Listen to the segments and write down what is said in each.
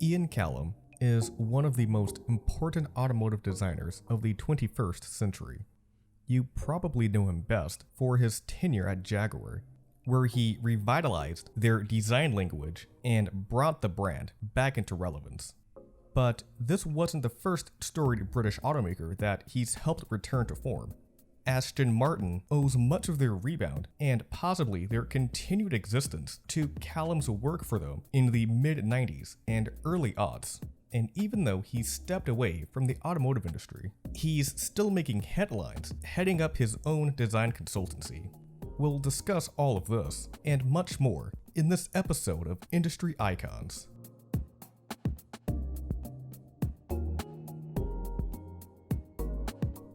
Ian Callum is one of the most important automotive designers of the 21st century. You probably know him best for his tenure at Jaguar, where he revitalized their design language and brought the brand back into relevance. But this wasn't the first storied British automaker that he's helped return to form. Aston Martin owes much of their rebound and possibly their continued existence to Callum's work for them in the mid-90s and early aughts. And even though he stepped away from the automotive industry, he's still making headlines heading up his own design consultancy. We'll discuss all of this and much more in this episode of Industry Icons.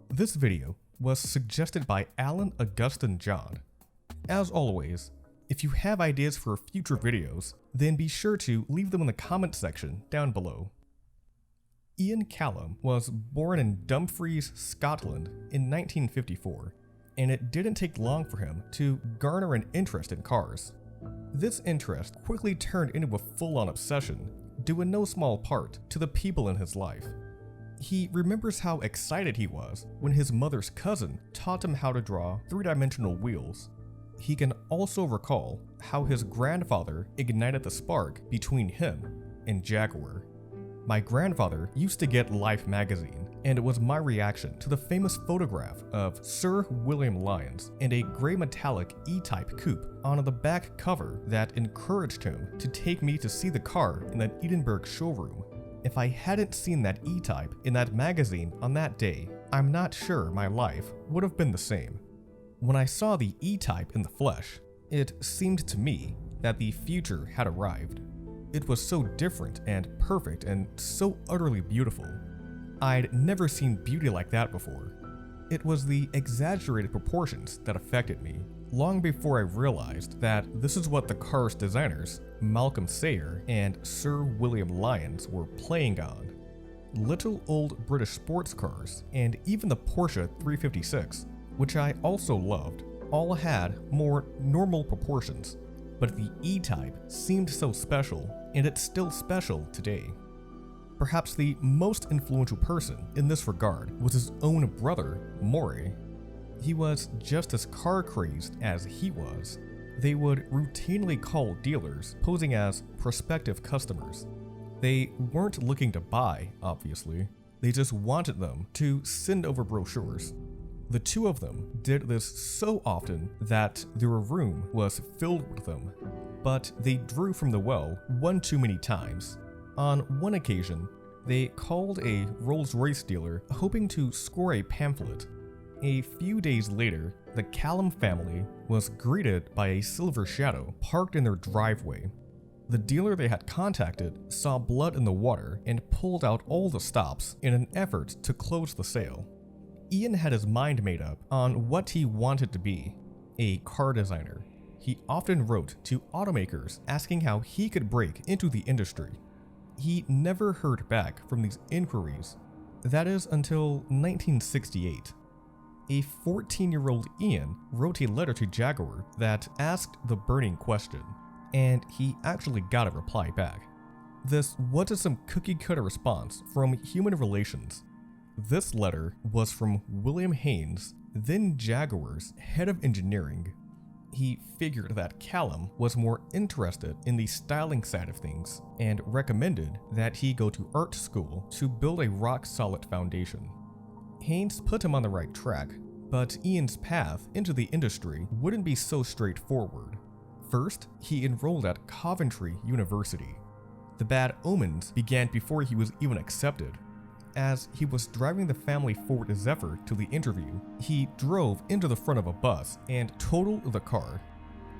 This video was suggested by Alan Augustin John. As always, if you have ideas for future videos, then be sure to leave them in the comment section down below. Ian Callum was born in Dumfries, Scotland in 1954, and it didn't take long for him to garner an interest in cars. This interest quickly turned into a full-on obsession, due in no small part to the people in his life. He remembers how excited he was when his mother's cousin taught him how to draw three-dimensional wheels. He can also recall how his grandfather ignited the spark between him and Jaguar. My grandfather used to get Life magazine, and it was my reaction to the famous photograph of Sir William Lyons and a gray metallic E-Type coupe on the back cover that encouraged him to take me to see the car in that Edinburgh showroom. If I hadn't seen that E-Type in that magazine on that day, I'm not sure my life would have been the same. When I saw the E-Type in the flesh, it seemed to me that the future had arrived. It was so different and perfect and so utterly beautiful. I'd never seen beauty like that before. It was the exaggerated proportions that affected me, long before I realized that this is what the car's designers, Malcolm Sayer and Sir William Lyons, were playing on. Little old British sports cars, and even the Porsche 356, which I also loved, all had more normal proportions, but the E-Type seemed so special, and it's still special today. Perhaps the most influential person in this regard was his own brother, Maury. He was just as car crazed as he was. They would routinely call dealers posing as prospective customers. They weren't looking to buy, obviously. They just wanted them to send over brochures. The two of them did this so often that their room was filled with them. But they drew from the well one too many times. On one occasion, they called a Rolls-Royce dealer hoping to score a pamphlet. A few days later, the Callum family was greeted by a silver shadow parked in their driveway. The dealer they had contacted saw blood in the water and pulled out all the stops in an effort to close the sale. Ian had his mind made up on what he wanted to be, a car designer. He often wrote to automakers asking how he could break into the industry. He never heard back from these inquiries. That is until 1968. A 14-year-old Ian wrote a letter to Jaguar that asked the burning question, and he actually got a reply back. This wasn't some cookie-cutter response from human relations. This letter was from William Haynes, then Jaguar's head of engineering. He figured that Callum was more interested in the styling side of things and recommended that he go to art school to build a rock-solid foundation. Haynes put him on the right track, but Ian's path into the industry wouldn't be so straightforward. First, he enrolled at Coventry University. The bad omens began before he was even accepted. As he was driving the family Ford Zephyr to the interview, he drove into the front of a bus and totaled the car.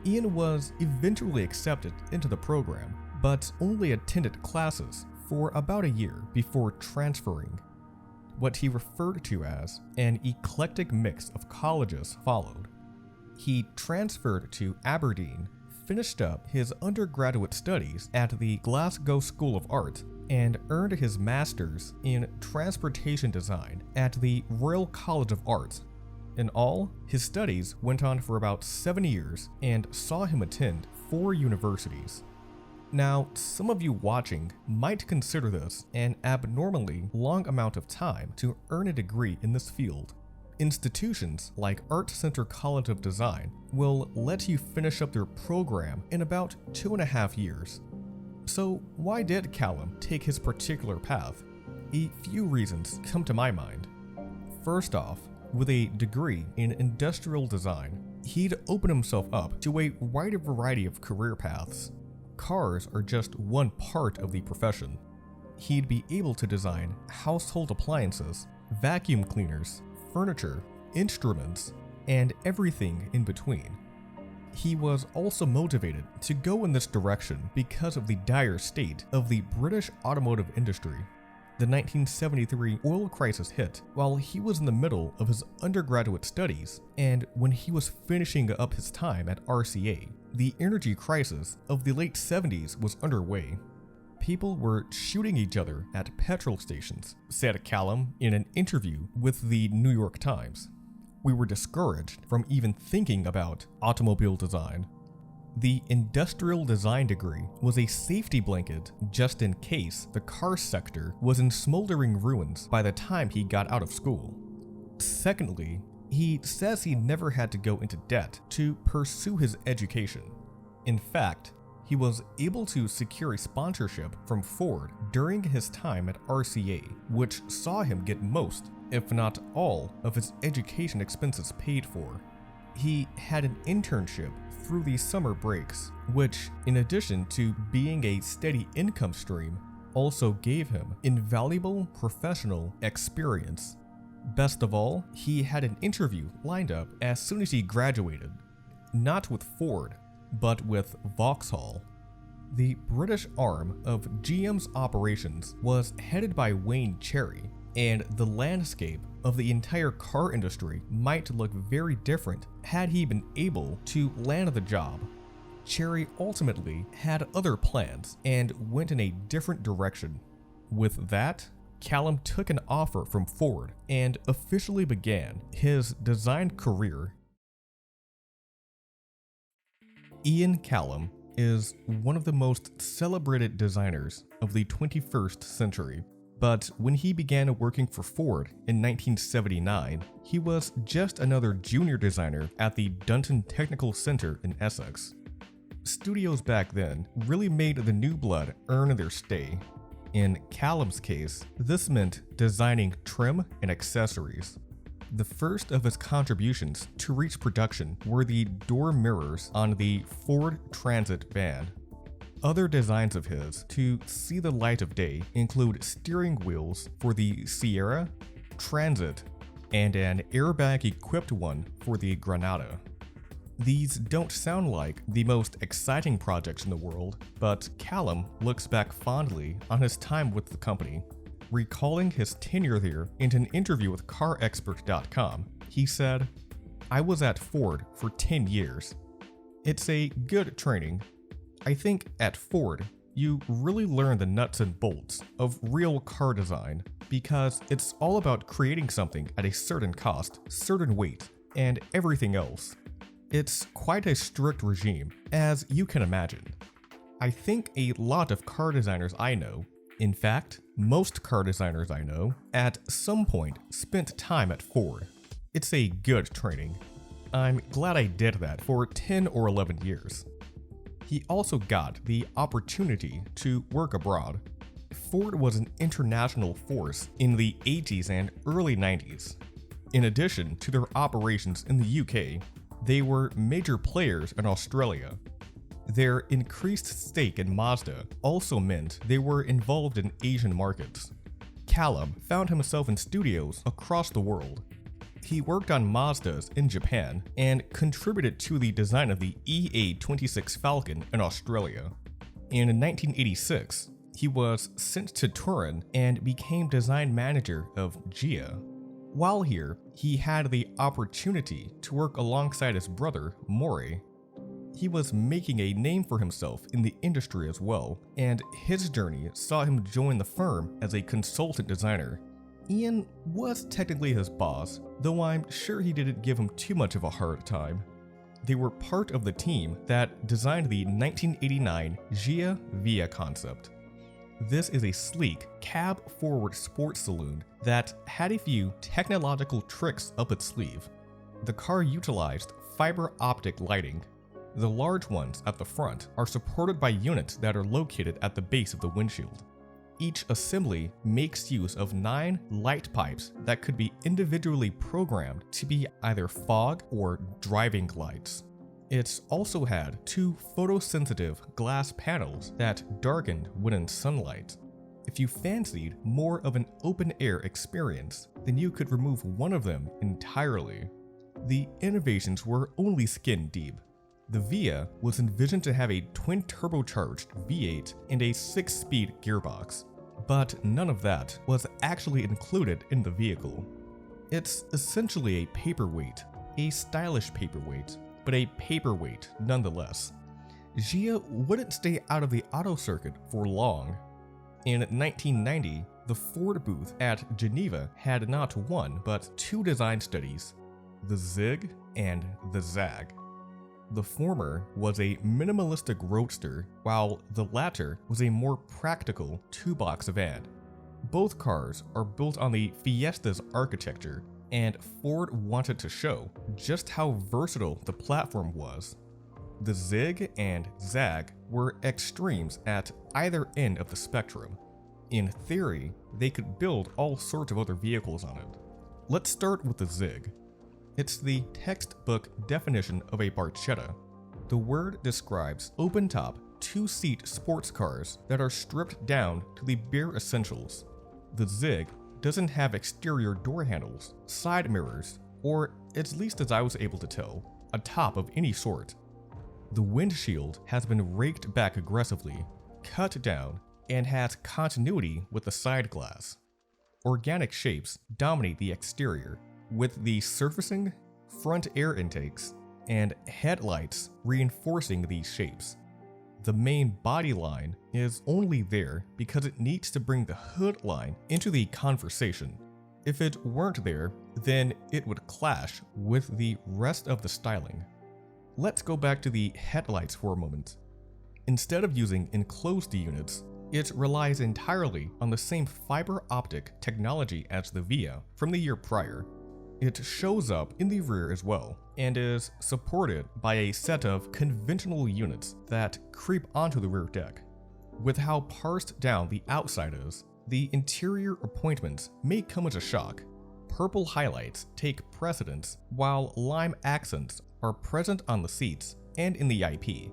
Ian was eventually accepted into the program, but only attended classes for about a year before transferring. What he referred to as an eclectic mix of colleges followed. He transferred to Aberdeen, finished up his undergraduate studies at the Glasgow School of Art, and earned his master's in transportation design at the Royal College of Art. In all, his studies went on for about 7 years and saw him attend 4 universities. Now, some of you watching might consider this an abnormally long amount of time to earn a degree in this field. Institutions like Art Center College of Design will let you finish up their program in about 2.5 years. So why did Callum take his particular path? A few reasons come to my mind. First off, with a degree in industrial design, he'd open himself up to a wider variety of career paths. Cars are just one part of the profession. He'd be able to design household appliances, vacuum cleaners, furniture, instruments, and everything in between. He was also motivated to go in this direction because of the dire state of the British automotive industry. The 1973 oil crisis hit while he was in the middle of his undergraduate studies, and when he was finishing up his time at RCA, the energy crisis of the late 70s was underway. People were shooting each other at petrol stations, said Callum in an interview with the New York Times. We were discouraged from even thinking about automobile design. The industrial design degree was a safety blanket just in case the car sector was in smoldering ruins by the time he got out of school. Secondly, he says he never had to go into debt to pursue his education. In fact, he was able to secure a sponsorship from Ford during his time at RCA, which saw him get most, if not all, of his education expenses paid for. He had an internship through the summer breaks, which, in addition to being a steady income stream, also gave him invaluable professional experience. Best of all, he had an interview lined up as soon as he graduated, not with Ford, but with Vauxhall. The British arm of GM's operations was headed by Wayne Cherry, and the landscape of the entire car industry might look very different had he been able to land the job. Cherry ultimately had other plans and went in a different direction. With that, Callum took an offer from Ford and officially began his design career. Ian Callum is one of the most celebrated designers of the 21st century, but when he began working for Ford in 1979, he was just another junior designer at the Dunton Technical Center in Essex. Studios back then really made the new blood earn their stay. In Callum's case, this meant designing trim and accessories. The first of his contributions to reach production were the door mirrors on the Ford Transit van. Other designs of his to see the light of day include steering wheels for the Sierra, Transit, and an airbag-equipped one for the Granada. These don't sound like the most exciting projects in the world, but Callum looks back fondly on his time with the company. Recalling his tenure there in an interview with CarExpert.com, he said, "I was at Ford for 10 years. It's a good training. I think at Ford, you really learn the nuts and bolts of real car design because it's all about creating something at a certain cost, certain weight, and everything else. It's quite a strict regime, as you can imagine. I think a lot of car designers I know, in fact, most car designers I know, at some point spent time at Ford. It's a good training. I'm glad I did that for 10 or 11 years. He also got the opportunity to work abroad. Ford was an international force in the 80s and early 90s. In addition to their operations in the UK, they were major players in Australia. Their increased stake in Mazda also meant they were involved in Asian markets. Callum found himself in studios across the world. He worked on Mazdas in Japan and contributed to the design of the EA26 Falcon in Australia. In 1986, he was sent to Turin and became design manager of GHIA. While here, he had the opportunity to work alongside his brother, Maury. He was making a name for himself in the industry as well, and his journey saw him join the firm as a consultant designer. Ian was technically his boss, though I'm sure he didn't give him too much of a hard time. They were part of the team that designed the 1989 GHIA Via concept. This is a sleek, cab-forward sports saloon that had a few technological tricks up its sleeve. The car utilized fiber optic lighting. The large ones at the front are supported by units that are located at the base of the windshield. Each assembly makes use of 9 light pipes that could be individually programmed to be either fog or driving lights. It also had 2 photosensitive glass panels that darkened when in sunlight. If you fancied more of an open-air experience, then you could remove one of them entirely. The innovations were only skin deep. The Via was envisioned to have a twin-turbocharged V8 and a 6-speed gearbox, but none of that was actually included in the vehicle. It's essentially a paperweight, a stylish paperweight, but a paperweight nonetheless. GHIA wouldn't stay out of the auto circuit for long. In 1990, the Ford booth at Geneva had not 1 but 2 design studies, the Zig and the Zag. The former was a minimalistic roadster, while the latter was a more practical 2-box van. Both cars are built on the Fiesta's architecture, and Ford wanted to show just how versatile the platform was. The Zig and Zag were extremes at either end of the spectrum. In theory, they could build all sorts of other vehicles on it. Let's start with the Zig. It's the textbook definition of a Barchetta. The word describes open-top, 2-seat sports cars that are stripped down to the bare essentials. The Zig doesn't have exterior door handles, side mirrors, or, at least as I was able to tell, a top of any sort. The windshield has been raked back aggressively, cut down, and has continuity with the side glass. Organic shapes dominate the exterior, with the surfacing, front air intakes, and headlights reinforcing these shapes. The main body line is only there because it needs to bring the hood line into the conversation. If it weren't there, then it would clash with the rest of the styling. Let's go back to the headlights for a moment. Instead of using enclosed units, it relies entirely on the same fiber optic technology as the Via from the year prior. It shows up in the rear as well, and is supported by a set of conventional units that creep onto the rear deck. With how parsed down the outside is, the interior appointments may come as a shock. Purple highlights take precedence, while lime accents are present on the seats and in the IP.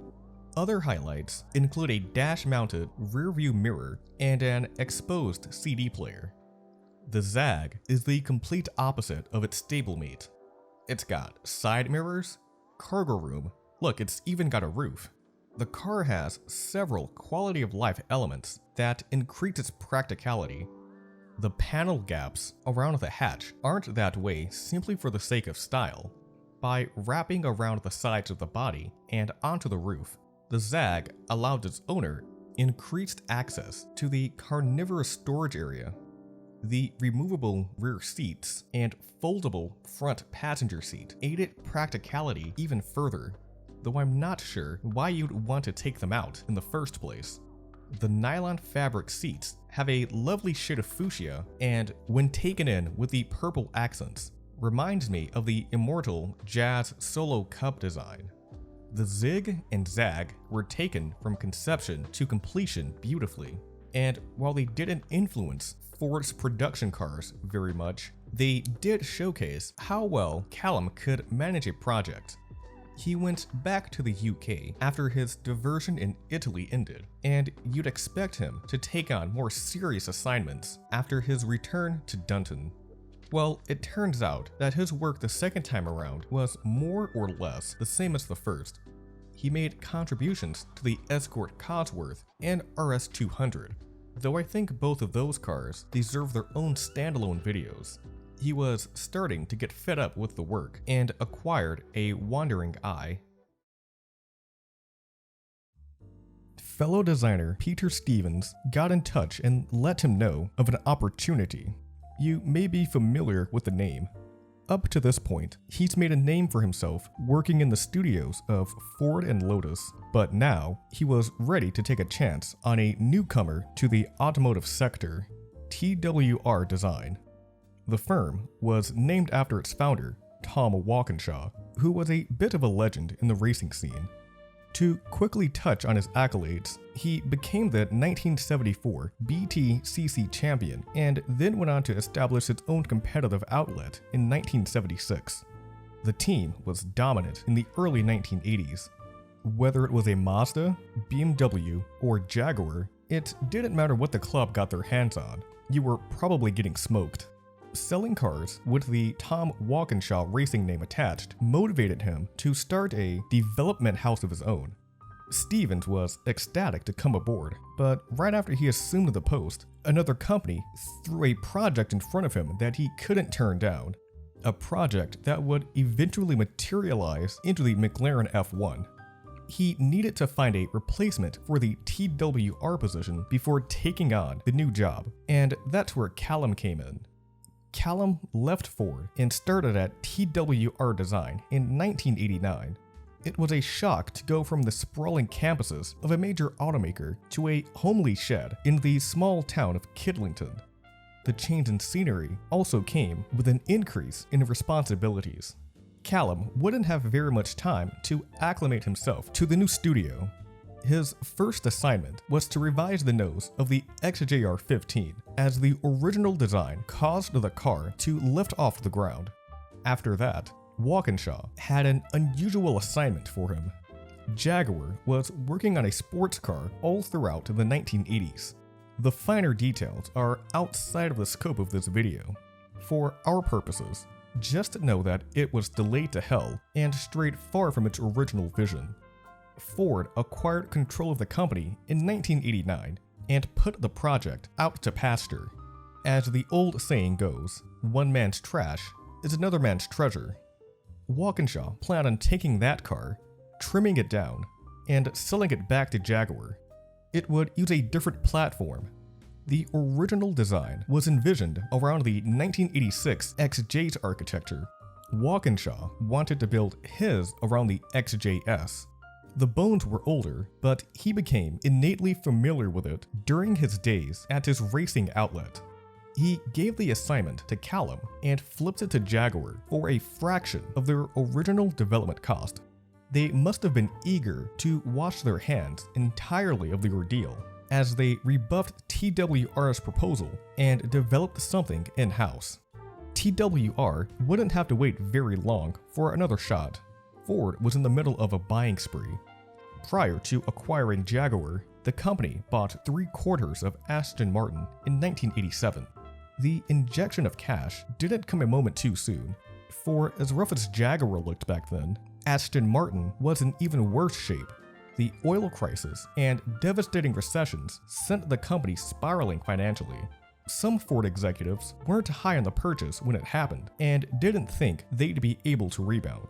Other highlights include a dash-mounted rear-view mirror and an exposed CD player. The Zag is the complete opposite of its stablemate. It's got side mirrors, cargo room, look, it's even got a roof. The car has several quality of life elements that increase its practicality. The panel gaps around the hatch aren't that way simply for the sake of style. By wrapping around the sides of the body and onto the roof, the Zag allowed its owner increased access to the carnivorous storage area. The removable rear seats and foldable front passenger seat aided practicality even further, though I'm not sure why you'd want to take them out in the first place. The nylon fabric seats have a lovely shade of fuchsia, and when taken in with the purple accents, reminds me of the immortal Jazz Solo Cup design. The Zig and Zag were taken from conception to completion beautifully, and while they didn't influence Ford's production cars very much, they did showcase how well Callum could manage a project. He went back to the UK after his diversion in Italy ended, and you'd expect him to take on more serious assignments after his return to Dunton. Well, it turns out that his work the second time around was more or less the same as the first. He made contributions to the Escort Cosworth and RS200, though I think both of those cars deserve their own standalone videos. He was starting to get fed up with the work and acquired a wandering eye. Fellow designer Peter Stevens got in touch and let him know of an opportunity. You may be familiar with the name. Up to this point, he's made a name for himself working in the studios of Ford and Lotus, but now he was ready to take a chance on a newcomer to the automotive sector, TWR Design. The firm was named after its founder, Tom Walkinshaw, who was a bit of a legend in the racing scene. To quickly touch on his accolades, he became the 1974 BTCC champion and then went on to establish its own competitive outlet in 1976. The team was dominant in the early 1980s. Whether it was a Mazda, BMW, or Jaguar, it didn't matter what the club got their hands on, you were probably getting smoked. Selling cars with the Tom Walkinshaw racing name attached motivated him to start a development house of his own. Stevens was ecstatic to come aboard, but right after he assumed the post, another company threw a project in front of him that he couldn't turn down. A project that would eventually materialize into the McLaren F1. He needed to find a replacement for the TWR position before taking on the new job, and that's where Callum came in. Callum left Ford and started at TWR Design in 1989. It was a shock to go from the sprawling campuses of a major automaker to a homely shed in the small town of Kidlington. The change in scenery also came with an increase in responsibilities. Callum wouldn't have very much time to acclimate himself to the new studio. His first assignment was to revise the nose of the XJR15, as the original design caused the car to lift off the ground. After that, Walkinshaw had an unusual assignment for him. Jaguar was working on a sports car all throughout the 1980s. The finer details are outside of the scope of this video. For our purposes, just know that it was delayed to hell and strayed far from its original vision. Ford acquired control of the company in 1989 and put the project out to pasture. As the old saying goes, one man's trash is another man's treasure. Walkinshaw planned on taking that car, trimming it down, and selling it back to Jaguar. It would use a different platform. The original design was envisioned around the 1986 XJ's architecture. Walkinshaw wanted to build his around the XJS. The bones were older, but he became innately familiar with it during his days at his racing outlet. He gave the assignment to Callum and flipped it to Jaguar for a fraction of their original development cost. They must have been eager to wash their hands entirely of the ordeal, as they rebuffed TWR's proposal and developed something in-house. TWR wouldn't have to wait very long for another shot. Ford was in the middle of a buying spree. Prior to acquiring Jaguar, the company bought 3/4 of Aston Martin in 1987. The injection of cash didn't come a moment too soon. For as rough as Jaguar looked back then, Aston Martin was in even worse shape. The oil crisis and devastating recessions sent the company spiraling financially. Some Ford executives weren't high on the purchase when it happened and didn't think they'd be able to rebound.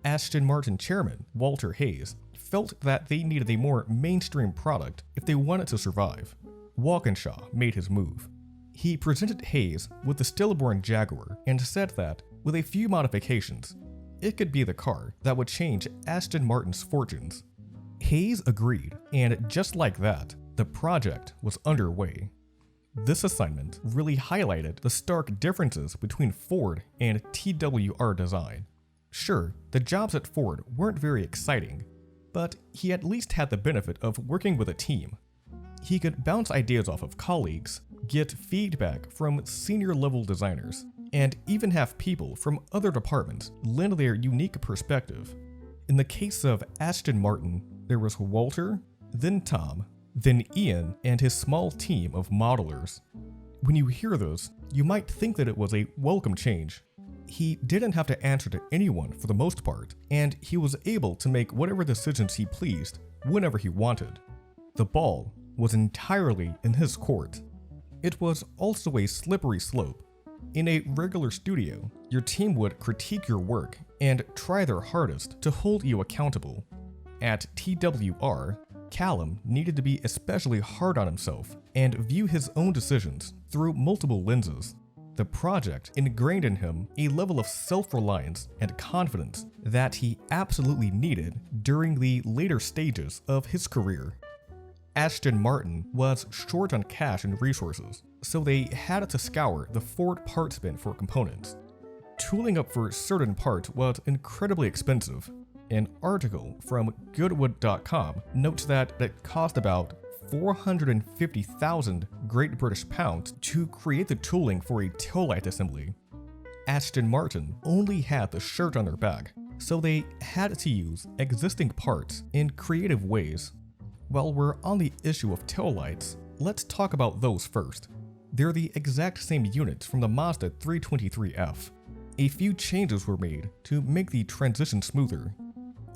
Aston Martin chairman Walter Hayes felt that they needed a more mainstream product if they wanted to survive. Walkinshaw made his move. He presented Hayes with the stillborn Jaguar and said that, with a few modifications, it could be the car that would change Aston Martin's fortunes. Hayes agreed, and just like that, the project was underway. This assignment really highlighted the stark differences between Ford and TWR Design. Sure, the jobs at Ford weren't very exciting, but he at least had the benefit of working with a team. He could bounce ideas off of colleagues, get feedback from senior level designers, and even have people from other departments lend their unique perspective. In the case of Aston Martin, there was Walter, then Tom, then Ian and his small team of modelers. When you hear this, you might think that it was a welcome change. He didn't have to answer to anyone for the most part, and he was able to make whatever decisions he pleased whenever he wanted. The ball was entirely in his court. It was also a slippery slope. In a regular studio, your team would critique your work and try their hardest to hold you accountable. At TWR, Callum needed to be especially hard on himself and view his own decisions through multiple lenses. The project ingrained in him a level of self-reliance and confidence that he absolutely needed during the later stages of his career. Aston Martin was short on cash and resources, so they had to scour the Ford parts bin for components. Tooling up for certain parts was incredibly expensive. An article from Goodwood.com notes that it cost about 450,000 Great British pounds to create the tooling for a taillight assembly. Aston Martin only had the shirt on their back, so they had to use existing parts in creative ways. While we're on the issue of taillights, let's talk about those first. They're the exact same units from the Mazda 323F. A few changes were made to make the transition smoother.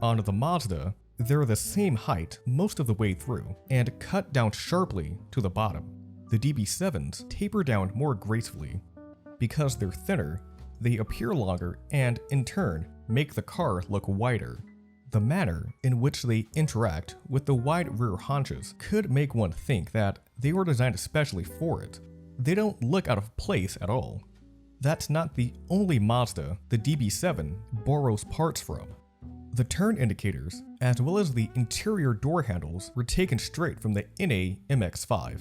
On the Mazda, they're the same height most of the way through and cut down sharply to the bottom. The DB7s taper down more gracefully. Because they're thinner, they appear longer and, in turn, make the car look wider. The manner in which they interact with the wide rear haunches could make one think that they were designed especially for it. They don't look out of place at all. That's not the only Mazda the DB7 borrows parts from. The turn indicators, as well as the interior door handles, were taken straight from the NA MX-5.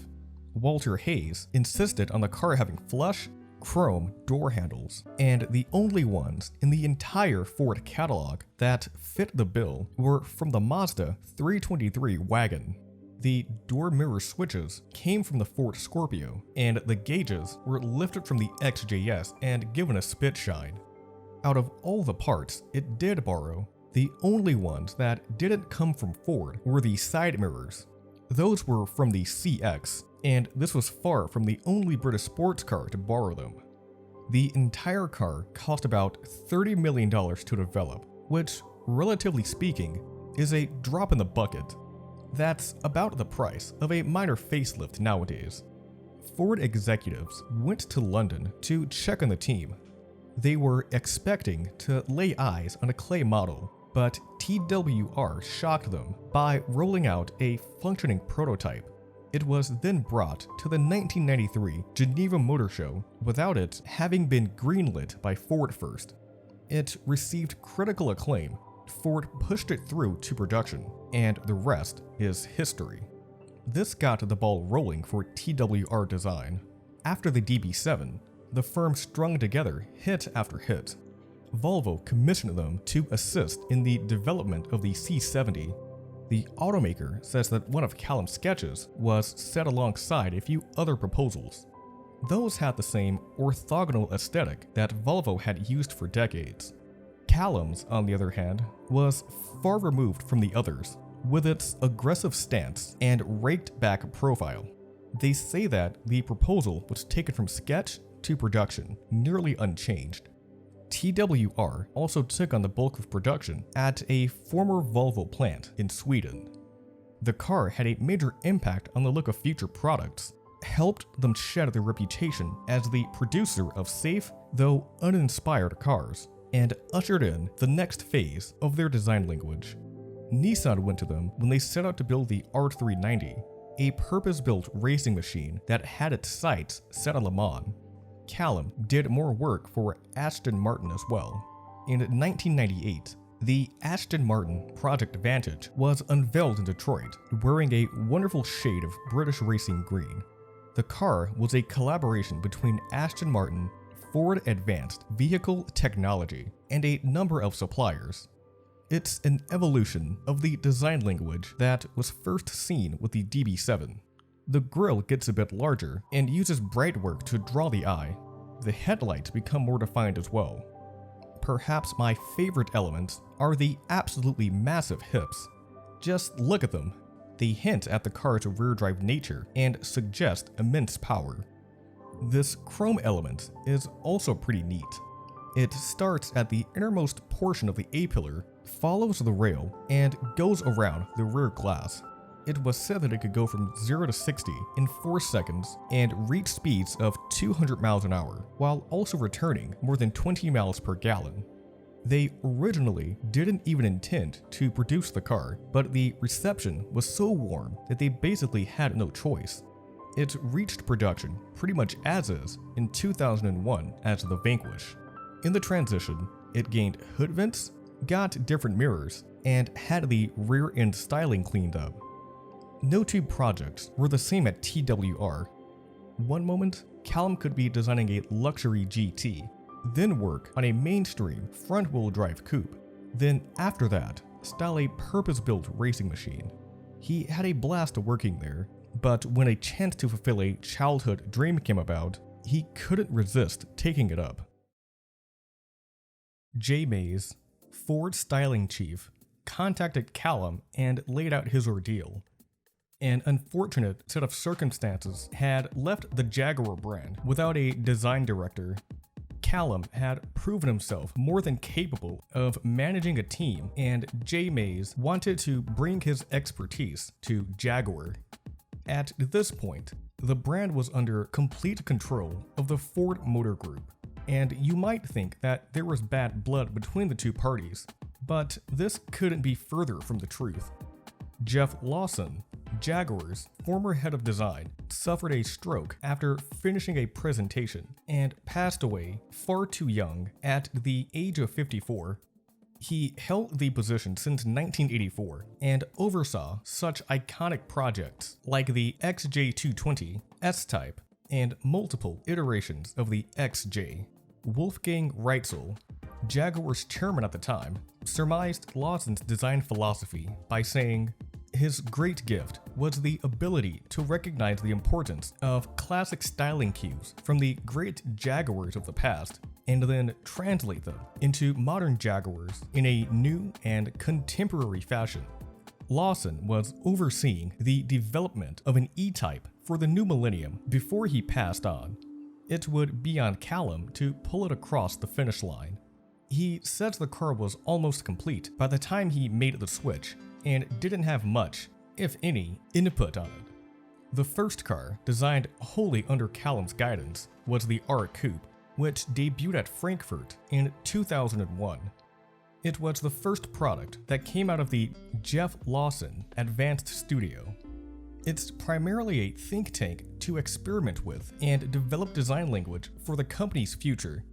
Walter Hayes insisted on the car having flush, chrome door handles, and the only ones in the entire Ford catalog that fit the bill were from the Mazda 323 wagon. The door mirror switches came from the Ford Scorpio, and the gauges were lifted from the XJS and given a spit shine. Out of all the parts it did borrow, the only ones that didn't come from Ford were the side mirrors. Those were from the CX, and this was far from the only British sports car to borrow them. The entire car cost about $30 million to develop, which, relatively speaking, is a drop in the bucket. That's about the price of a minor facelift nowadays. Ford executives went to London to check on the team. They were expecting to lay eyes on a clay model, but TWR shocked them by rolling out a functioning prototype. It was then brought to the 1993 Geneva Motor Show without it having been greenlit by Ford first. It received critical acclaim. Ford pushed it through to production, and the rest is history. This got the ball rolling for TWR design. After the DB7, the firm strung together hit after hit. Volvo commissioned them to assist in the development of the C70. The automaker says that one of Callum's sketches was set alongside a few other proposals. Those had the same orthogonal aesthetic that Volvo had used for decades. Callum's, on the other hand, was far removed from the others, with its aggressive stance and raked-back profile. They say that the proposal was taken from sketch to production, nearly unchanged. TWR also took on the bulk of production at a former Volvo plant in Sweden. The car had a major impact on the look of future products, helped them shed their reputation as the producer of safe, though uninspired cars, and ushered in the next phase of their design language. Nissan went to them when they set out to build the R390, a purpose-built racing machine that had its sights set on Le Mans. Callum did more work for Aston Martin as well. In 1998, the Aston Martin Project Vantage was unveiled in Detroit, wearing a wonderful shade of British racing green. The car was a collaboration between Aston Martin, Ford Advanced Vehicle Technology, and a number of suppliers. It's an evolution of the design language that was first seen with the DB7. The grille gets a bit larger and uses bright work to draw the eye. The headlights become more defined as well. Perhaps my favorite elements are the absolutely massive hips. Just look at them. They hint at the car's rear-drive nature and suggest immense power. This chrome element is also pretty neat. It starts at the innermost portion of the A-pillar, follows the rail, and goes around the rear glass. It was said that it could go from 0 to 60 in 4 seconds and reach speeds of 200 miles an hour, while also returning more than 20 miles per gallon. They originally didn't even intend to produce the car, but the reception was so warm that they basically had no choice. It reached production pretty much as is in 2001 as the Vanquish. In the transition, it gained hood vents, got different mirrors, and had the rear end styling cleaned up. No two projects were the same at TWR. One moment, Callum could be designing a luxury GT, then work on a mainstream front-wheel drive coupe, then after that, style a purpose-built racing machine. He had a blast working there, but when a chance to fulfill a childhood dream came about, he couldn't resist taking it up. Jay Mays, Ford styling chief, contacted Callum and laid out his ordeal. An unfortunate set of circumstances had left the Jaguar brand without a design director. Callum had proven himself more than capable of managing a team, and Jay Mays wanted to bring his expertise to Jaguar. At this point, the brand was under complete control of the Ford Motor Group, and you might think that there was bad blood between the two parties, but this couldn't be further from the truth. Jeff Lawson, Jaguar's former head of design, suffered a stroke after finishing a presentation and passed away far too young at the age of 54. He held the position since 1984 and oversaw such iconic projects like the XJ220, S-Type, and multiple iterations of the XJ. Wolfgang Reitzel, Jaguar's chairman at the time, surmised Lawson's design philosophy by saying, "His great gift was the ability to recognize the importance of classic styling cues from the great Jaguars of the past and then translate them into modern Jaguars in a new and contemporary fashion." Lawson was overseeing the development of an E-Type for the new millennium before he passed on. It would be on Callum to pull it across the finish line. He says the car was almost complete by the time he made the switch and didn't have much, if any, input on it. The first car, designed wholly under Callum's guidance, was the R Coupe, which debuted at Frankfurt in 2001. It was the first product that came out of the Jeff Lawson Advanced Studio. It's primarily a think tank to experiment with and develop design language for the company's future.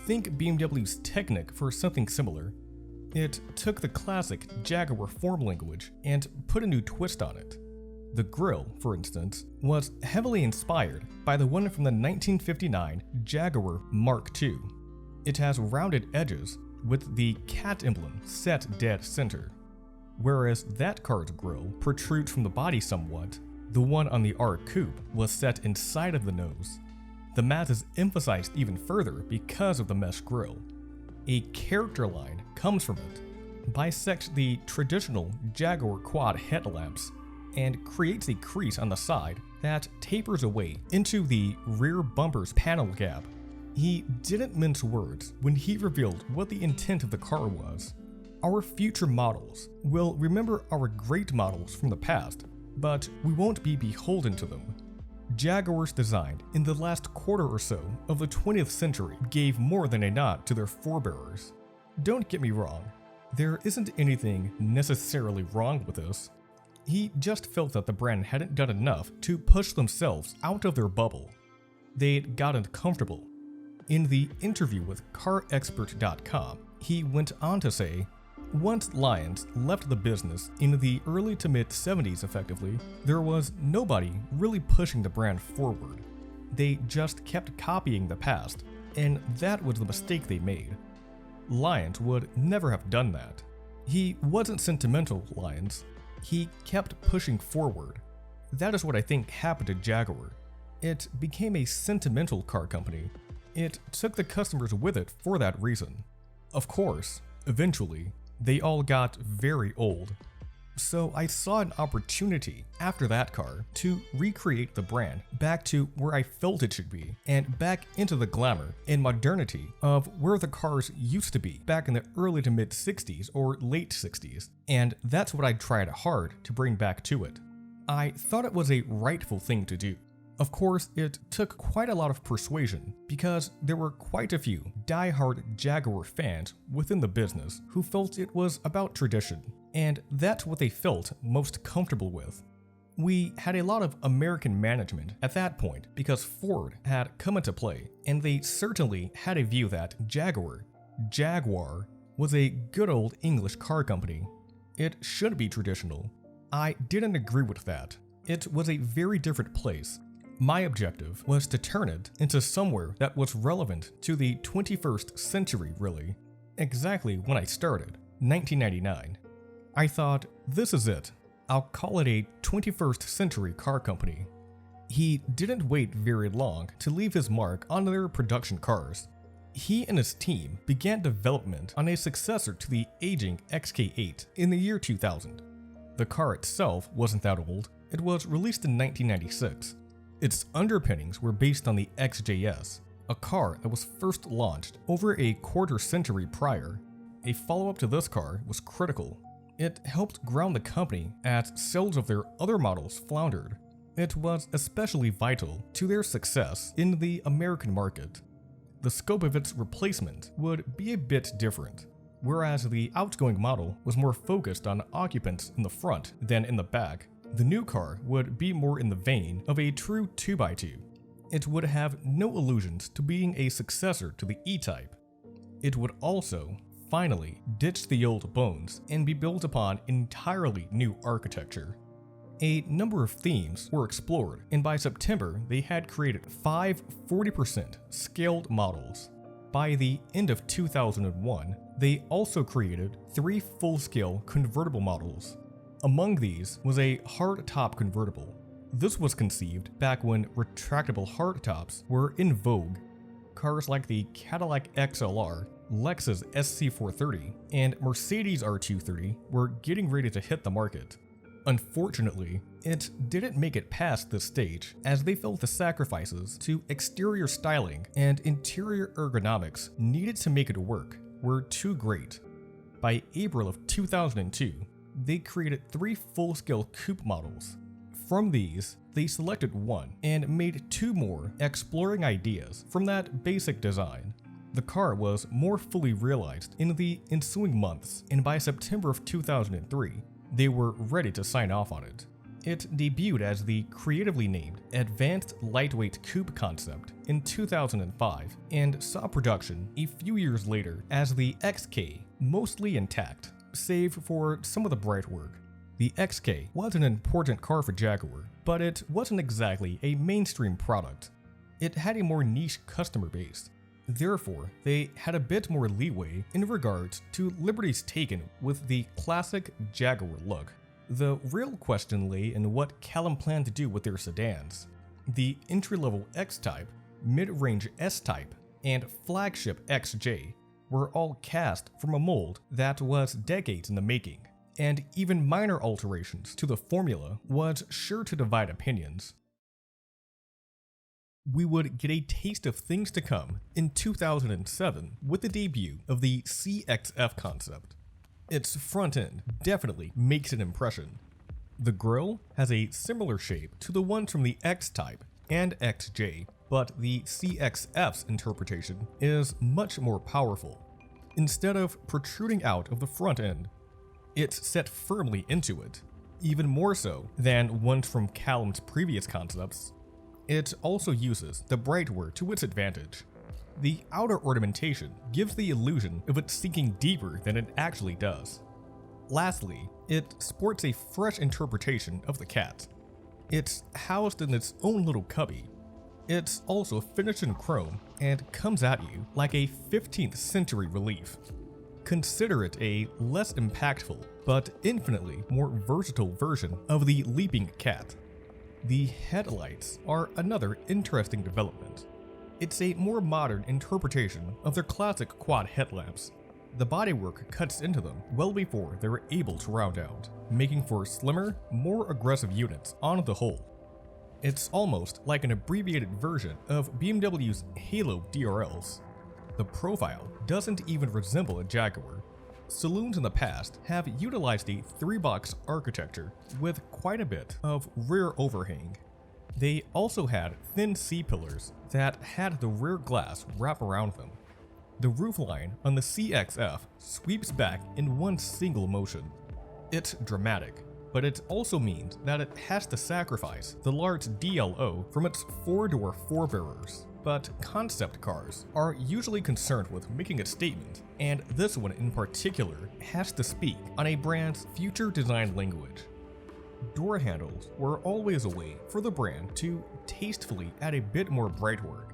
Think BMW's Technic for something similar. It took the classic Jaguar form language and put a new twist on it. The grille, for instance, was heavily inspired by the one from the 1959 Jaguar Mark II. It has rounded edges with the cat emblem set dead center. Whereas that car's grille protrudes from the body somewhat, the one on the R Coupe was set inside of the nose. The matte is emphasized even further because of the mesh grille. A character line comes from it, bisects the traditional Jaguar quad headlamps, and creates a crease on the side that tapers away into the rear bumper's panel gap. He didn't mince words when he revealed what the intent of the car was. Our future models will remember our great models from the past, but we won't be beholden to them. Jaguars designed in the last quarter or so of the 20th century gave more than a nod to their forebearers. Don't get me wrong, there isn't anything necessarily wrong with this. He just felt that the brand hadn't done enough to push themselves out of their bubble. They'd gotten comfortable. In the interview with CarExpert.com, he went on to say, "Once Lyons left the business in the early to mid 70s effectively, there was nobody really pushing the brand forward. They just kept copying the past, and that was the mistake they made. Lyons would never have done that. He wasn't sentimental, Lyons. He kept pushing forward. That is what I think happened to Jaguar. It became a sentimental car company. It took the customers with it for that reason. Of course, eventually, they all got very old. So I saw an opportunity after that car to recreate the brand back to where I felt it should be, and back into the glamour and modernity of where the cars used to be back in the early to mid 60s or late 60s, and that's what I tried hard to bring back to it. I thought it was a rightful thing to do. Of course, it took quite a lot of persuasion because there were quite a few die-hard Jaguar fans within the business who felt it was about tradition, and that's what they felt most comfortable with. We had a lot of American management at that point because Ford had come into play, and they certainly had a view that Jaguar was a good old English car company. It should be traditional. I didn't agree with that. It was a very different place. My objective was to turn it into somewhere that was relevant to the 21st century, really. Exactly when I started, 1999. I thought, this is it. I'll call it a 21st century car company. He didn't wait very long to leave his mark on their production cars. He and his team began development on a successor to the aging XK8 in the year 2000. The car itself wasn't that old. It was released in 1996. Its underpinnings were based on the XJS, a car that was first launched over a quarter century prior. A follow-up to this car was critical. It helped ground the company as sales of their other models floundered. It was especially vital to their success in the American market. The scope of its replacement would be a bit different. Whereas the outgoing model was more focused on occupants in the front than in the back, the new car would be more in the vein of a true 2x2. It would have no allusions to being a successor to the E-Type. It would also finally ditch the old bones and be built upon entirely new architecture. A number of themes were explored, and by September they had created 5 40% scaled models. By the end of 2001, they also created 3 full-scale convertible models. Among these was a hardtop convertible. This was conceived back when retractable hardtops were in vogue. Cars like the Cadillac XLR, Lexus SC430, and Mercedes R230 were getting ready to hit the market. Unfortunately, it didn't make it past this stage, as they felt the sacrifices to exterior styling and interior ergonomics needed to make it work were too great. By April of 2002, they created 3 full-scale coupe models. From these, they selected one and made 2 more, exploring ideas from that basic design. The car was more fully realized in the ensuing months, and by September of 2003, they were ready to sign off on it. It debuted as the creatively named Advanced Lightweight Coupe concept in 2005 and saw production a few years later as the XK, mostly intact, save for some of the bright work. The XK was an important car for Jaguar, but it wasn't exactly a mainstream product. It had a more niche customer base. Therefore, they had a bit more leeway in regards to liberties taken with the classic Jaguar look. The real question lay in what Callum planned to do with their sedans. The entry-level X-Type, mid-range S-Type, and flagship XJ were all cast from a mold that was decades in the making, and even minor alterations to the formula was sure to divide opinions. We would get a taste of things to come in 2007 with the debut of the CXF concept. Its front end definitely makes an impression. The grille has a similar shape to the ones from the X-Type and XJ, but the CXF's interpretation is much more powerful. Instead of protruding out of the front end, it's set firmly into it, even more so than ones from Callum's previous concepts. It also uses the brightware to its advantage. The outer ornamentation gives the illusion of it sinking deeper than it actually does. Lastly, it sports a fresh interpretation of the cat. It's housed in its own little cubby. It's also finished in chrome and comes at you like a 15th century relief. Consider it a less impactful but infinitely more versatile version of the leaping cat. The headlights are another interesting development. It's a more modern interpretation of their classic quad headlamps. The bodywork cuts into them well before they were able to round out, making for slimmer, more aggressive units on the whole. It's almost like an abbreviated version of BMW's Halo DRLs. The profile doesn't even resemble a Jaguar. Saloons in the past have utilized a 3-box architecture with quite a bit of rear overhang. They also had thin C-pillars that had the rear glass wrap around them. The roofline on the CXF sweeps back in one single motion. It's dramatic. but it also means that it has to sacrifice the large DLO from its four-door forebearers. But concept cars are usually concerned with making a statement, and this one in particular has to speak on a brand's future design language. Door handles were always a way for the brand to tastefully add a bit more brightwork.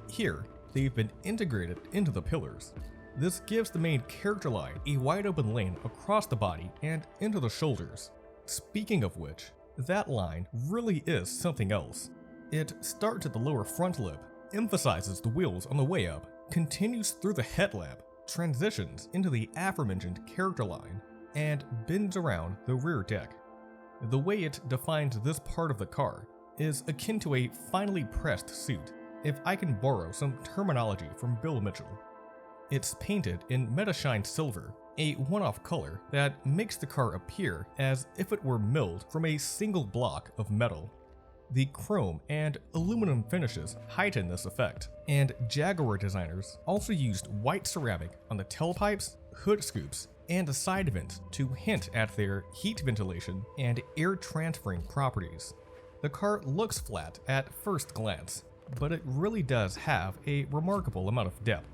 Here, they've been integrated into the pillars. This gives the main character line a wide open lane across the body and into the shoulders. Speaking of which, that line really is something else. It starts at the lower front lip, emphasizes the wheels on the way up, continues through the headlamp, transitions into the aforementioned character line, and bends around the rear deck. The way it defines this part of the car is akin to a finely pressed suit, if I can borrow some terminology from Bill Mitchell. It's painted in Metashine Silver, a one-off color that makes the car appear as if it were milled from a single block of metal. The chrome and aluminum finishes heighten this effect, and Jaguar designers also used white ceramic on the tailpipes, hood scoops, and the side vents to hint at their heat ventilation and air transferring properties. The car looks flat at first glance, but it really does have a remarkable amount of depth.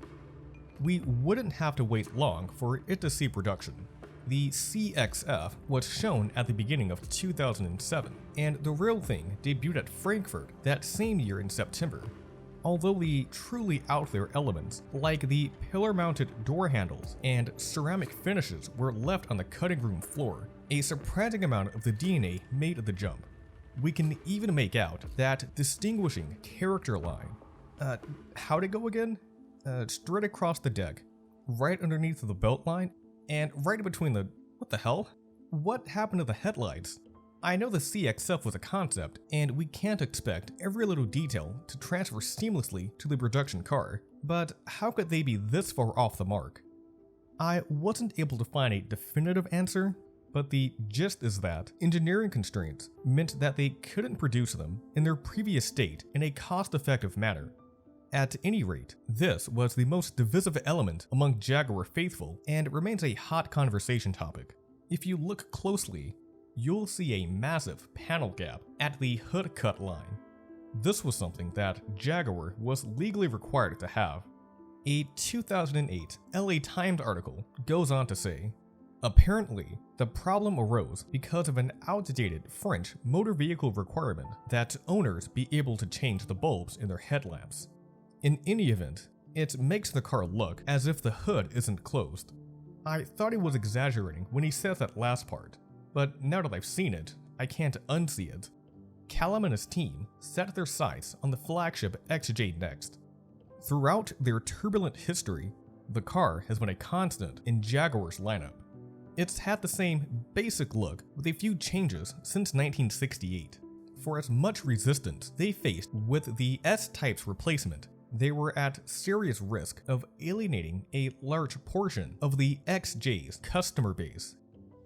We wouldn't have to wait long for it to see production. The CXF was shown at the beginning of 2007, and the real thing debuted at Frankfurt that same year in September. Although the truly out there elements, like the pillar-mounted door handles and ceramic finishes, were left on the cutting room floor, a surprising amount of the DNA made the jump. We can even make out that distinguishing character line. How'd it go again? Straight across the deck, right underneath the belt line, and right in between the... what the hell? What happened to the headlights? I know the CXF was a concept, and we can't expect every little detail to transfer seamlessly to the production car, but how could they be this far off the mark? I wasn't able to find a definitive answer, but the gist is that engineering constraints meant that they couldn't produce them in their previous state in a cost-effective manner. At any rate, this was the most divisive element among Jaguar faithful and remains a hot conversation topic. If you look closely, you'll see a massive panel gap at the hood cut line. This was something that Jaguar was legally required to have. A 2008 LA Times article goes on to say, apparently, the problem arose because of an outdated French motor vehicle requirement that owners be able to change the bulbs in their headlamps. In any event, it makes the car look as if the hood isn't closed. I thought he was exaggerating when he said that last part, but now that I've seen it, I can't unsee it. Callum and his team set their sights on the flagship XJ next. Throughout their turbulent history, the car has been a constant in Jaguar's lineup. It's had the same basic look with a few changes since 1968. For as much resistance they faced with the S-Type's replacement, they were at serious risk of alienating a large portion of the XJ's customer base.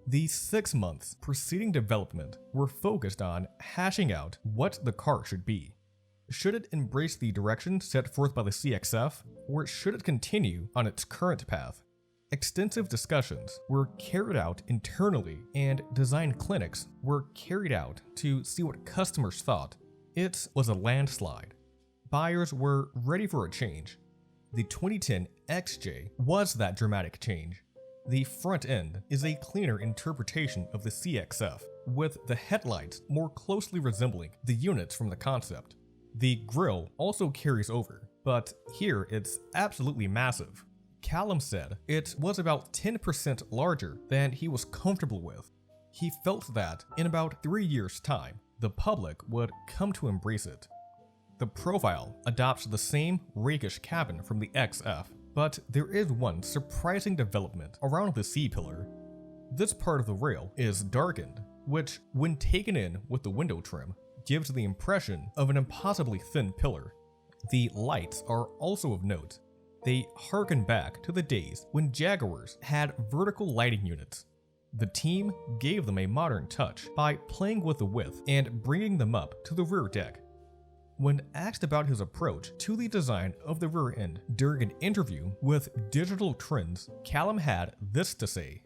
The 6 months preceding development were focused on hashing out what the car should be. Should it embrace the direction set forth by the CXF, or should it continue on its current path? Extensive discussions were carried out internally, and design clinics were carried out to see what customers thought. It was a landslide. Buyers were ready for a change. The 2010 XJ was that dramatic change. The front end is a cleaner interpretation of the CXF, with the headlights more closely resembling the units from the concept. The grille also carries over, but here it's absolutely massive. Callum said it was about 10% larger than he was comfortable with. He felt that in about 3 years' time, the public would come to embrace it. The profile adopts the same rakish cabin from the XF, but there is one surprising development around the C-pillar. This part of the rail is darkened, which, when taken in with the window trim, gives the impression of an impossibly thin pillar. The lights are also of note. They harken back to the days when Jaguars had vertical lighting units. The team gave them a modern touch by playing with the width and bringing them up to the rear deck. When asked about his approach to the design of the rear end during an interview with Digital Trends, Callum had this to say.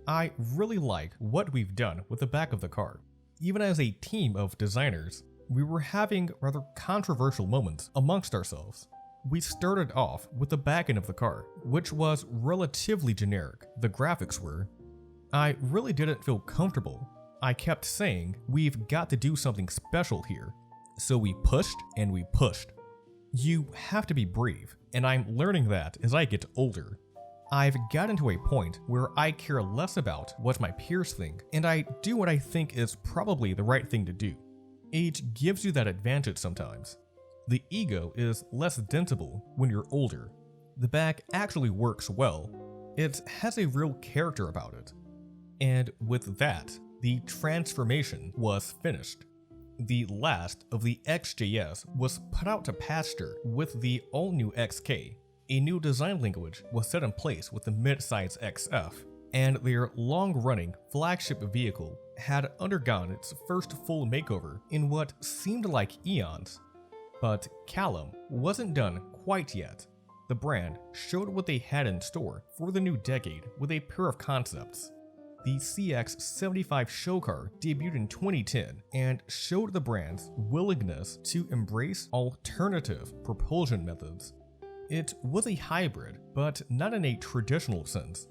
I really like what we've done with the back of the car. Even as a team of designers, we were having rather controversial moments amongst ourselves. We started off with the back end of the car, which was relatively generic. The graphics were. I really didn't feel comfortable. I kept saying, we've got to do something special here. So we pushed and we pushed. You have to be brave, and I'm learning that as I get older. I've gotten to a point where I care less about what my peers think, and I do what I think is probably the right thing to do. Age gives you that advantage sometimes. The ego is less dentable when you're older. The back actually works well. It has a real character about it. And with that, the transformation was finished. The last of the XJS was put out to pasture with the all-new XK. A new design language was set in place with the mid-size XF, and their long-running flagship vehicle had undergone its first full makeover in what seemed like eons. But Callum wasn't done quite yet. The brand showed what they had in store for the new decade with a pair of concepts. The CX-75 show car debuted in 2010 and showed the brand's willingness to embrace alternative propulsion methods. It was a hybrid, but not in a traditional sense.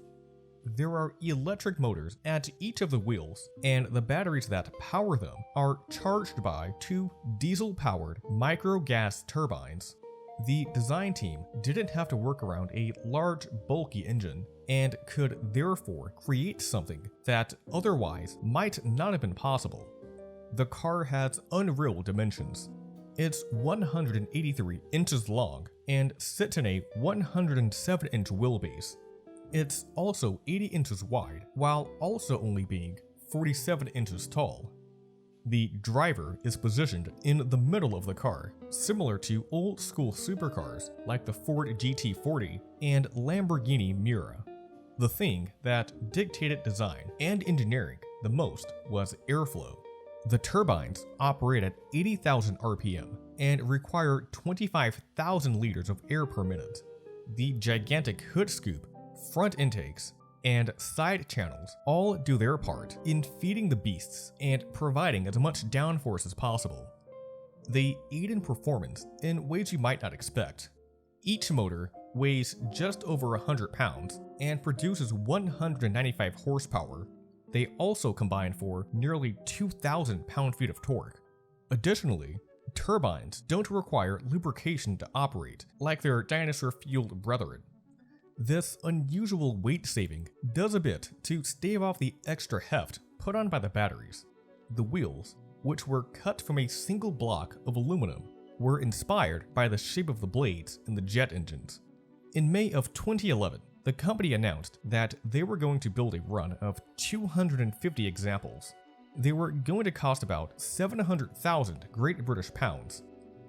There are electric motors at each of the wheels, and the batteries that power them are charged by two diesel-powered micro-gas turbines. The design team didn't have to work around a large, bulky engine, and could therefore create something that otherwise might not have been possible. The car has unreal dimensions. It's 183 inches long and sits in a 107-inch wheelbase. It's also 80 inches wide, while also only being 47 inches tall. The driver is positioned in the middle of the car, similar to old-school supercars like the Ford GT40 and Lamborghini Miura. The thing that dictated design and engineering the most was airflow. The turbines operate at 80,000 RPM and require 25,000 liters of air per minute. The gigantic hood scoop, front intakes, and side channels all do their part in feeding the beasts and providing as much downforce as possible. They aid in performance in ways you might not expect. Each motor weighs just over 100 pounds and produces 195 horsepower. They also combine for nearly 2,000 pound-feet of torque. Additionally, turbines don't require lubrication to operate like their dinosaur-fueled brethren. This unusual weight saving does a bit to stave off the extra heft put on by the batteries. The wheels, which were cut from a single block of aluminum, were inspired by the shape of the blades in the jet engines. In May of 2011, the company announced that they were going to build a run of 250 examples. They were going to cost about 700,000 Great British pounds.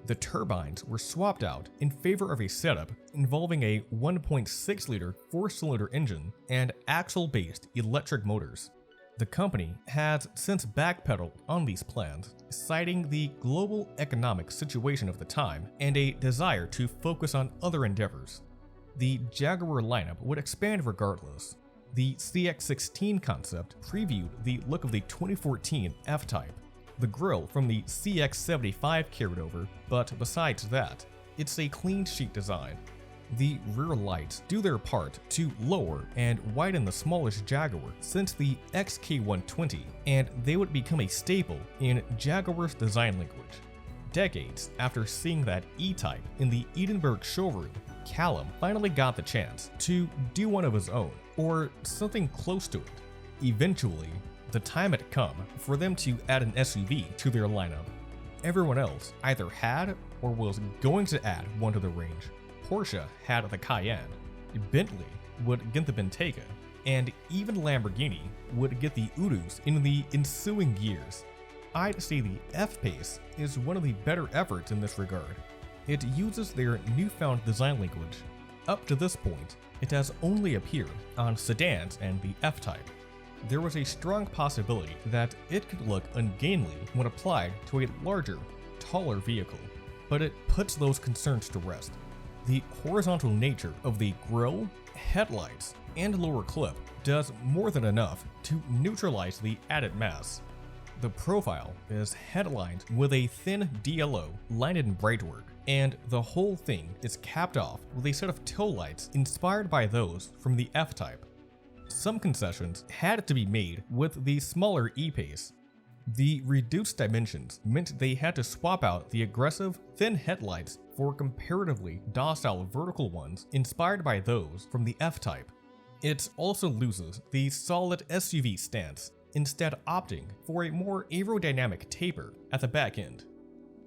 The turbines were swapped out in favor of a setup involving a 1.6-liter four-cylinder engine and axle-based electric motors. The company has since backpedaled on these plans, citing the global economic situation of the time and a desire to focus on other endeavors. The Jaguar lineup would expand regardless. The CX-16 concept previewed the look of the 2014 F-Type. The grille from the CX-75 carried over, but besides that, it's a clean sheet design. The rear lights do their part to lower and widen the smallish Jaguar since the XK120, and they would become a staple in Jaguar's design language. Decades after seeing that E-Type in the Edinburgh showroom, Callum finally got the chance to do one of his own, or something close to it. Eventually, the time had come for them to add an SUV to their lineup. Everyone else either had or was going to add one to the range. Porsche had the Cayenne, Bentley would get the Bentayga, and even Lamborghini would get the Urus in the ensuing years. I'd say the F-Pace is one of the better efforts in this regard. It uses their newfound design language. Up to this point, it has only appeared on sedans and the F-Type. There was a strong possibility that it could look ungainly when applied to a larger, taller vehicle, but it puts those concerns to rest. The horizontal nature of the grille, headlights, and lower clip does more than enough to neutralize the added mass. The profile is headlined with a thin DLO lined in brightwork, and the whole thing is capped off with a set of tail lights inspired by those from the F-Type. Some concessions had to be made with the smaller E-Pace. The reduced dimensions meant they had to swap out the aggressive, thin headlights for comparatively docile vertical ones inspired by those from the F-Type. It also loses the solid SUV stance, instead opting for a more aerodynamic taper at the back end.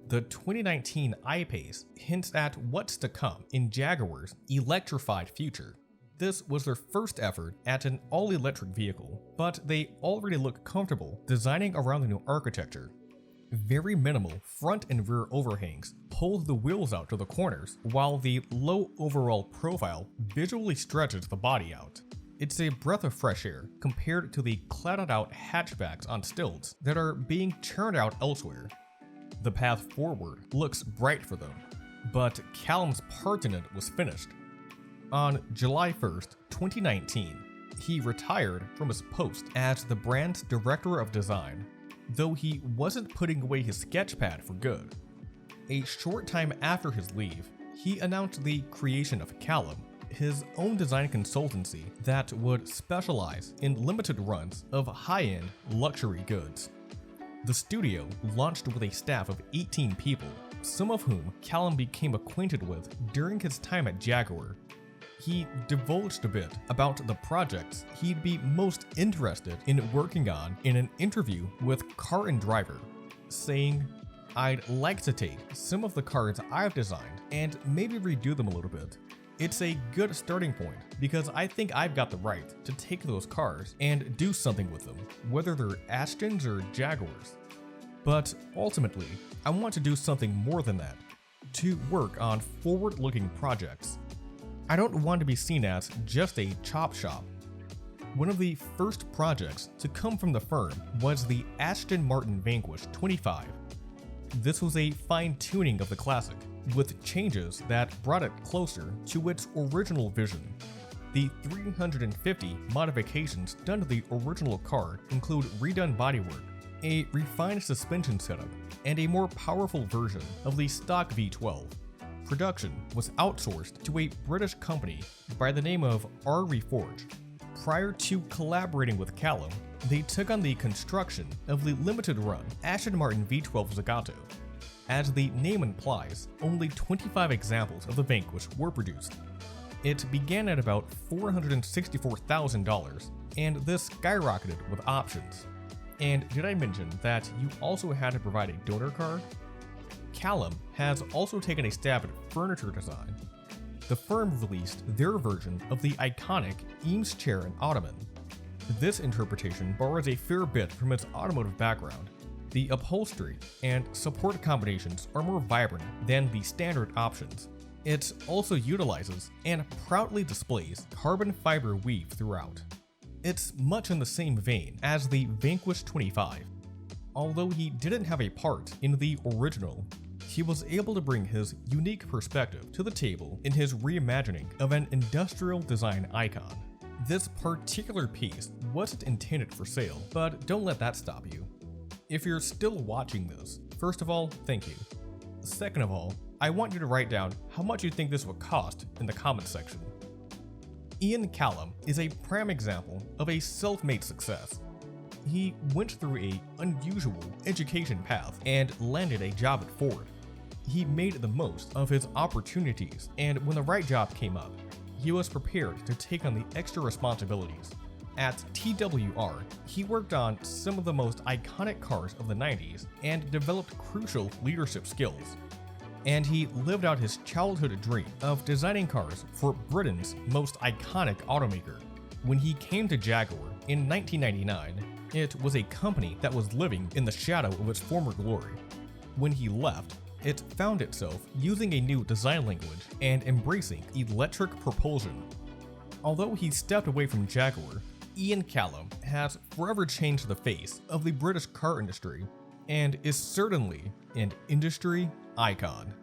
The 2019 I-Pace hints at what's to come in Jaguar's electrified future. This was their first effort at an all-electric vehicle, but they already look comfortable designing around the new architecture. Very minimal front and rear overhangs pull the wheels out to the corners, while the low overall profile visually stretches the body out. It's a breath of fresh air compared to the cladded out hatchbacks on stilts that are being churned out elsewhere. The path forward looks bright for them, but Callum's part in it was finished. On July 1st, 2019, he retired from his post as the brand's director of design, though he wasn't putting away his sketchpad for good. A short time after his leave, he announced the creation of Callum, his own design consultancy that would specialize in limited runs of high-end luxury goods. The studio launched with a staff of 18 people, some of whom Callum became acquainted with during his time at Jaguar. He divulged a bit about the projects he'd be most interested in working on in an interview with Car and Driver, saying, "I'd like to take some of the cars I've designed and maybe redo them a little bit. It's a good starting point because I think I've got the right to take those cars and do something with them, whether they're Astons or Jaguars. But ultimately, I want to do something more than that, to work on forward-looking projects. I don't want to be seen as just a chop shop." One of the first projects to come from the firm was the Aston Martin Vanquish 25. This was a fine-tuning of the classic, with changes that brought it closer to its original vision. The 350 modifications done to the original car include redone bodywork, a refined suspension setup, and a more powerful version of the stock V12. Production was outsourced to a British company by the name of Reforge. Prior to collaborating with Callum, they took on the construction of the limited-run Aston Martin V12 Zagato. As the name implies, only 25 examples of the Vanquish were produced. It began at about $464,000, and this skyrocketed with options. And did I mention that you also had to provide a donor car? Callum has also taken a stab at furniture design. The firm released their version of the iconic Eames chair and ottoman. This interpretation borrows a fair bit from its automotive background. The upholstery and support combinations are more vibrant than the standard options. It also utilizes and proudly displays carbon fiber weave throughout. It's much in the same vein as the Vanquish 25. Although he didn't have a part in the original, he was able to bring his unique perspective to the table in his reimagining of an industrial design icon. This particular piece wasn't intended for sale, but don't let that stop you. If you're still watching this, first of all, thank you. Second of all, I want you to write down how much you think this would cost in the comments section. Ian Callum is a prime example of a self-made success. He went through an unusual education path and landed a job at Ford. He made the most of his opportunities, and when the right job came up, he was prepared to take on the extra responsibilities. At TWR, he worked on some of the most iconic cars of the 90s and developed crucial leadership skills. And he lived out his childhood dream of designing cars for Britain's most iconic automaker. When he came to Jaguar in 1999, it was a company that was living in the shadow of its former glory. When he left, it found itself using a new design language and embracing electric propulsion. Although he stepped away from Jaguar, Ian Callum has forever changed the face of the British car industry and is certainly an industry icon.